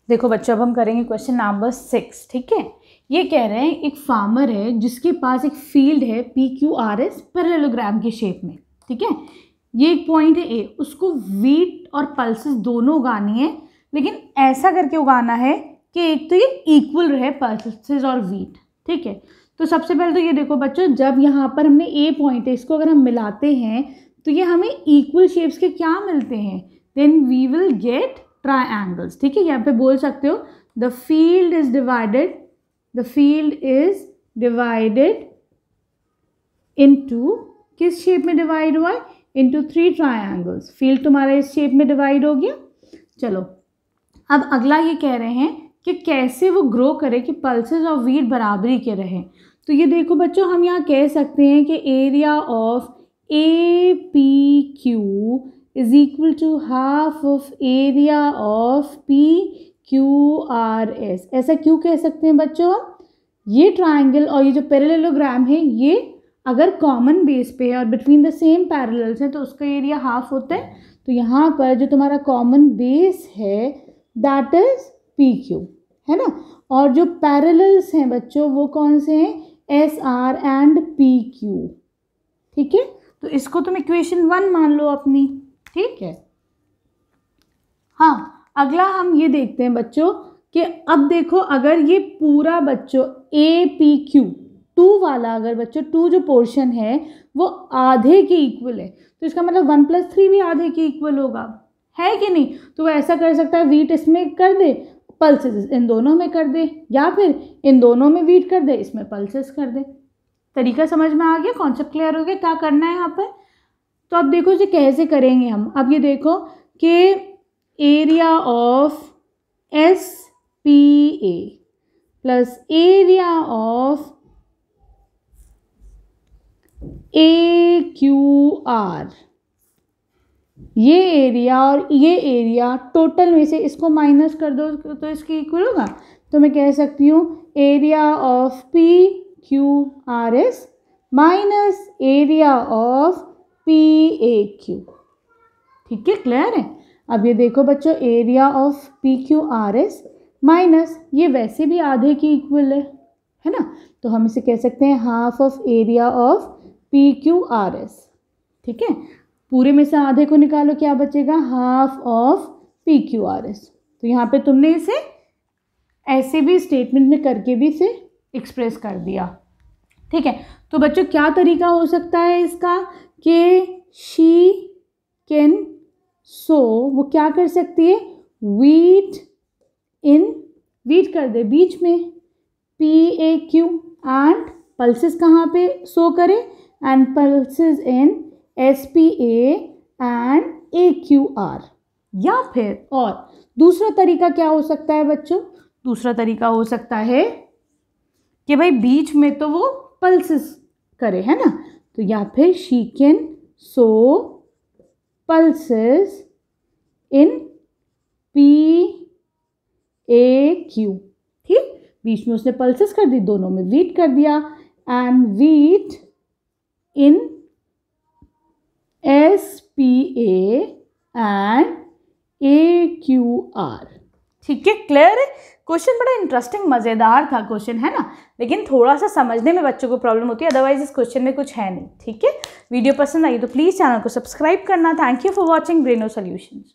देखो बच्चों, अब हम करेंगे क्वेश्चन नंबर 6। ठीक है, ये कह रहे हैं एक फार्मर है जिसके पास एक फील्ड है PQRS पैरेललोग्राम की शेप में। ठीक है, ये एक पॉइंट है ए, उसको वीट और पल्सेस दोनों उगानी है, लेकिन ऐसा करके उगाना है कि एक तो ये इक्वल रहे पल्सेस और वीट। ठीक है, तो सबसे पहले तो ये देखो बच्चों, जब यहाँ पर हमने ए पॉइंट है, इसको अगर हम मिलाते हैं तो ये हमें इक्वल शेप्स के क्या मिलते हैं, then we will get triangles. ठीक है, यहाँ पे बोल सकते हो the field is divided into, किस शेप में डिवाइड हुआ है, इनटू 3 ट्रायंगल्स। फील्ड तुम्हारा इस शेप में डिवाइड हो गया। चलो, अब अगला ये कह रहे हैं कि कैसे वो ग्रो करे कि पल्सेस और वीट बराबरी के रहें। तो ये देखो बच्चों, हम यहाँ कह सकते हैं कि area of APQ is equal to half of area of PQRS। ऐसा क्यों कह सकते हैं बच्चों हम, ये ट्राइंगल और ये जो पैरेललोग्राम है ये अगर कॉमन बेस पे है और बिटवीन द सेम पैरेलल्स हैं तो उसका एरिया हाफ होता है। तो यहाँ पर जो तुम्हारा कॉमन बेस है दैट इज PQ, है ना, और जो पैरेलल्स हैं बच्चों वो कौन से हैं, SR एंड PQ। ठीक है, तो इसको तुम इक्वेशन 1 मान लो अपनी। ठीक है, हाँ, अगला हम ये देखते हैं बच्चों कि अब देखो, अगर ये पूरा बच्चों APQ 2 वाला, अगर बच्चों 2 जो पोर्शन है वो आधे के इक्वल है, तो इसका मतलब 1 + 3 भी आधे के इक्वल होगा, है कि नहीं। तो वो ऐसा कर सकता है, वीट इसमें कर दे, पल्सेस इन दोनों में कर दे, या फिर इन दोनों में वीट कर दे, इसमें पल्सेस कर दे। तरीका समझ में आ गया, कॉन्सेप्ट क्लियर हो गया क्या करना है यहाँ पर। तो अब देखो इसे कैसे करेंगे हम। अब ये देखो कि area of SPA plus area of AQR, ये एरिया और ये एरिया टोटल में से इसको माइनस कर दो तो इसकी इक्वल होगा। तो मैं कह सकती हूँ area of PQRS minus area of PAQ। ठीक है, क्लियर है। अब ये देखो बच्चों, एरिया ऑफ PQRS माइनस ये वैसे भी आधे की इक्वल है ना, तो हम इसे कह सकते हैं half of area of PQRS। ठीक है, पूरे में से आधे को निकालो, क्या बचेगा, हाफ ऑफ PQRS। तो यहाँ पे तुमने इसे ऐसे भी स्टेटमेंट में करके भी इसे एक्सप्रेस कर दिया। ठीक है, तो बच्चों क्या तरीका हो सकता है इसका कि शी कैन सो, वो क्या कर सकती है, वीट कर दे बीच में PAQ एंड पल्सेस कहाँ पे सो करे, and pulses in SPA and AQR। या फिर और दूसरा तरीका क्या हो सकता है बच्चों, दूसरा तरीका हो सकता है कि भाई बीच में तो वो पल्सेस करे, है ना, तो या फिर she can so pulses in PAQ। ठीक, बीच में उसने पल्सेस कर दी, दोनों में वीट कर दिया, and wheat in SPA and AQR। ठीक है, क्लियर है। क्वेश्चन बड़ा इंटरेस्टिंग मज़ेदार था क्वेश्चन, है ना, लेकिन थोड़ा सा समझने में बच्चों को प्रॉब्लम होती है, अदरवाइज इस क्वेश्चन में कुछ है नहीं। ठीक है, वीडियो पसंद आई तो प्लीज़ चैनल को सब्सक्राइब करना। Thank you for watching Braino solutions.